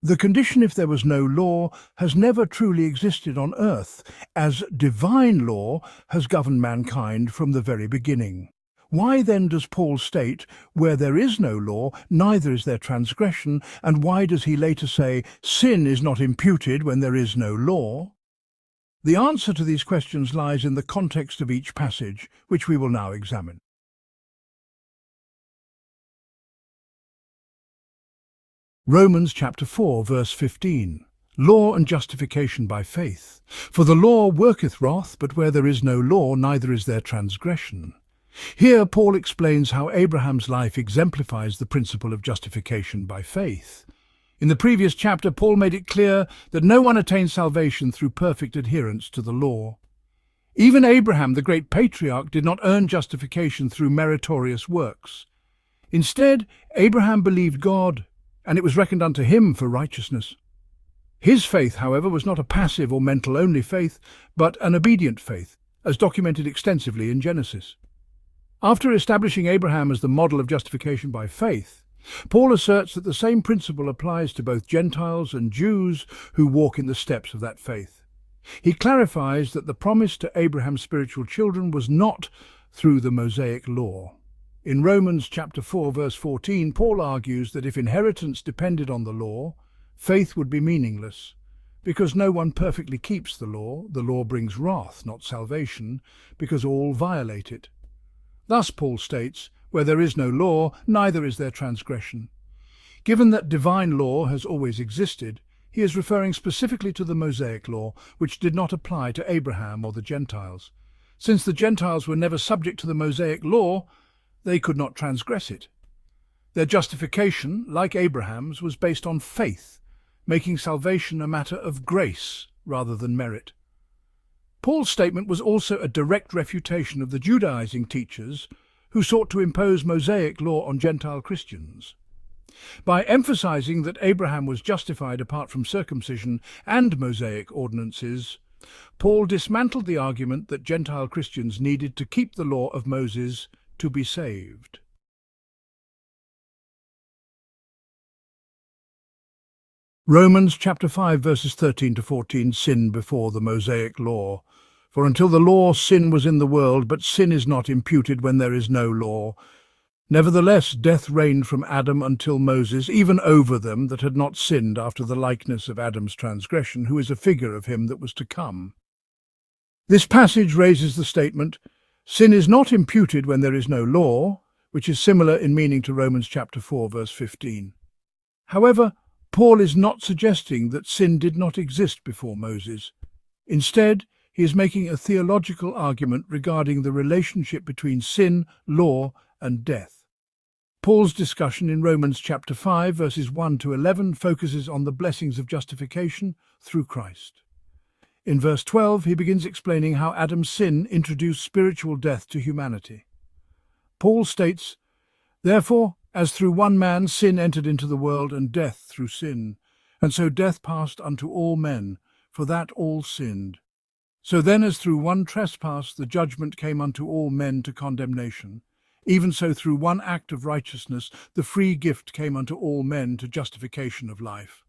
The condition if there was no law has never truly existed on earth, as divine law has governed mankind from the very beginning. Why then does Paul state, where there is no law, neither is there transgression, and why does he later say, sin is not imputed when there is no law? The answer to these questions lies in the context of each passage, which we will now examine. Romans chapter 4, verse 15. Law and justification by faith. For the law worketh wrath, but where there is no law, neither is there transgression. Here Paul explains how Abraham's life exemplifies the principle of justification by faith. In the previous chapter, Paul made it clear that no one attains salvation through perfect adherence to the law. Even Abraham, the great patriarch, did not earn justification through meritorious works. Instead, Abraham believed God, and it was reckoned unto him for righteousness. His faith, however, was not a passive or mental-only faith, but an obedient faith, as documented extensively in Genesis. After establishing Abraham as the model of justification by faith, Paul asserts that the same principle applies to both Gentiles and Jews who walk in the steps of that faith. He clarifies that the promise to Abraham's spiritual children was not through the Mosaic law. In Romans chapter 4, verse 14, Paul argues that if inheritance depended on the law, faith would be meaningless. Because no one perfectly keeps the law brings wrath, not salvation, because all violate it. Thus, Paul states, where there is no law, neither is there transgression. Given that divine law has always existed, he is referring specifically to the Mosaic law, which did not apply to Abraham or the Gentiles. Since the Gentiles were never subject to the Mosaic law, they could not transgress it. Their justification, like Abraham's, was based on faith, making salvation a matter of grace rather than merit. Paul's statement was also a direct refutation of the Judaizing teachers who sought to impose Mosaic law on Gentile Christians. By emphasizing that Abraham was justified apart from circumcision and Mosaic ordinances, Paul dismantled the argument that Gentile Christians needed to keep the law of Moses to be saved. Romans chapter 5, verses 13 to 14, sin before the Mosaic law. For until the law, sin was in the world, but sin is not imputed when there is no law. Nevertheless, death reigned from Adam until Moses, even over them that had not sinned after the likeness of Adam's transgression, who is a figure of him that was to come. This passage raises the statement, sin is not imputed when there is no law, which is similar in meaning to Romans chapter 4, verse 15. However, Paul is not suggesting that sin did not exist before Moses. Instead, he is making a theological argument regarding the relationship between sin, law, and death. Paul's discussion in Romans chapter 5, verses 1 to 11 focuses on the blessings of justification through Christ. In verse 12, he begins explaining how Adam's sin introduced spiritual death to humanity. Paul states, "Therefore, as through one man sin entered into the world, and death through sin, and so death passed unto all men, for that all sinned. So then as through one trespass the judgment came unto all men to condemnation, even so through one act of righteousness the free gift came unto all men to justification of life."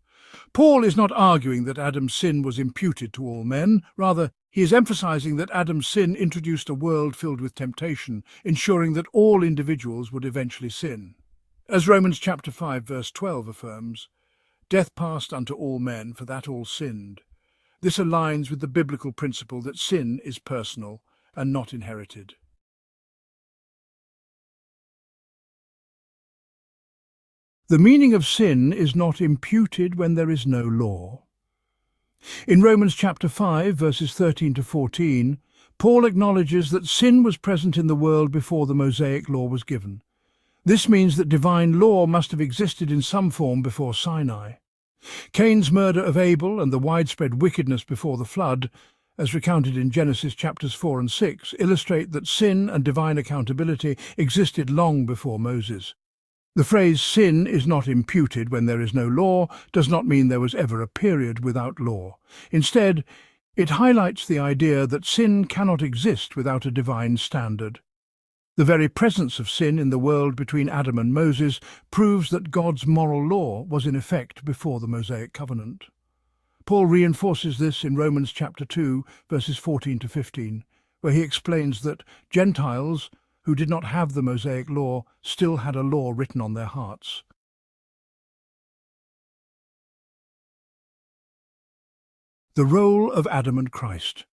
Paul is not arguing that Adam's sin was imputed to all men. Rather, he is emphasizing that Adam's sin introduced a world filled with temptation, ensuring that all individuals would eventually sin. As Romans chapter 5, verse 12 affirms, "Death passed unto all men, for that all sinned." This aligns with the biblical principle that sin is personal and not inherited. The meaning of sin is not imputed when there is no law. In Romans chapter 5, verses 13 to 14, Paul acknowledges that sin was present in the world before the Mosaic law was given. This means that divine law must have existed in some form before Sinai. Cain's murder of Abel and the widespread wickedness before the flood, as recounted in Genesis chapters 4 and 6, illustrate that sin and divine accountability existed long before Moses. The phrase "sin is not imputed when there is no law" does not mean there was ever a period without law. Instead, it highlights the idea that sin cannot exist without a divine standard. The very presence of sin in the world between Adam and Moses proves that God's moral law was in effect before the Mosaic covenant. Paul reinforces this in Romans chapter 2, verses 14 to 15, where he explains that Gentiles, who did not have the Mosaic law, still had a law written on their hearts. The role of Adam and Christ.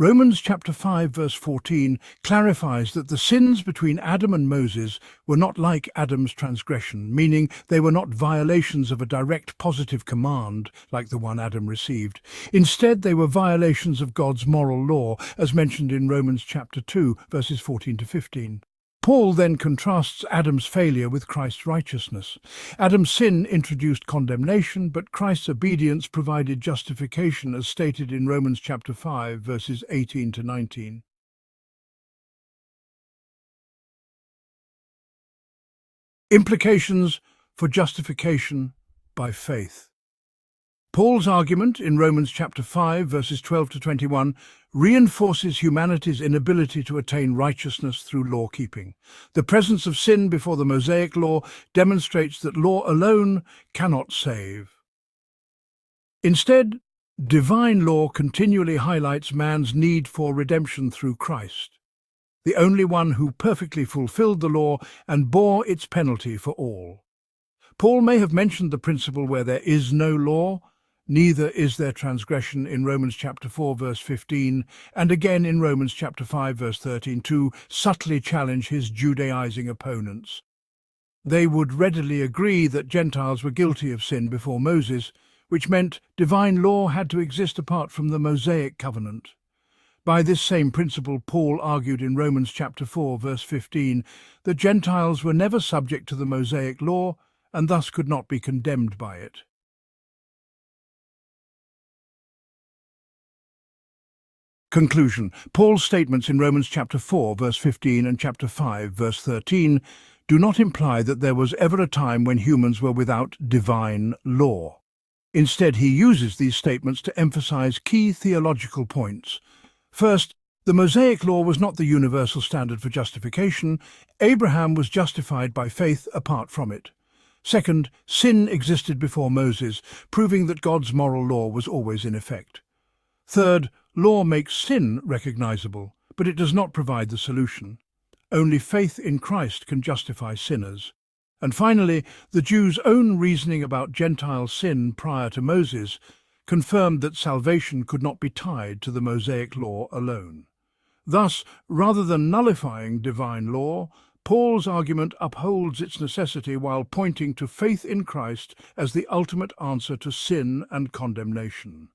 Romans chapter 5 verse 14 clarifies that the sins between Adam and Moses were not like Adam's transgression, meaning they were not violations of a direct positive command like the one Adam received. Instead, they were violations of God's moral law, as mentioned in Romans chapter 2 verses 14 to 15. Paul then contrasts Adam's failure with Christ's righteousness. Adam's sin introduced condemnation, but Christ's obedience provided justification, as stated in Romans chapter 5, verses 18 to 19. Implications for justification by faith. Paul's argument in Romans chapter 5, verses 12 to 21, reinforces humanity's inability to attain righteousness through law-keeping. The presence of sin before the Mosaic law demonstrates that law alone cannot save. Instead, divine law continually highlights man's need for redemption through Christ, the only one who perfectly fulfilled the law and bore its penalty for all. Paul may have mentioned the principle where there is no law, neither is there transgression in Romans chapter 4 verse 15, and again in Romans chapter 5 verse 13 to subtly challenge his Judaizing opponents. They would readily agree that Gentiles were guilty of sin before Moses, which meant divine law had to exist apart from the Mosaic covenant. By this same principle, Paul argued in Romans chapter 4 verse 15 that Gentiles were never subject to the Mosaic law and thus could not be condemned by it. Conclusion. Paul's statements in Romans chapter 4 verse 15 and chapter 5 verse 13 do not imply that there was ever a time when humans were without divine law. Instead, he uses these statements to emphasize key theological points. First, the Mosaic law was not the universal standard for justification. Abraham was justified by faith apart from it. Second, sin existed before Moses, proving that God's moral law was always in effect. Third, law makes sin recognizable, but it does not provide the solution. Only faith in Christ can justify sinners. And finally, the Jews' own reasoning about Gentile sin prior to Moses confirmed that salvation could not be tied to the Mosaic law alone. Thus, rather than nullifying divine law, Paul's argument upholds its necessity while pointing to faith in Christ as the ultimate answer to sin and condemnation.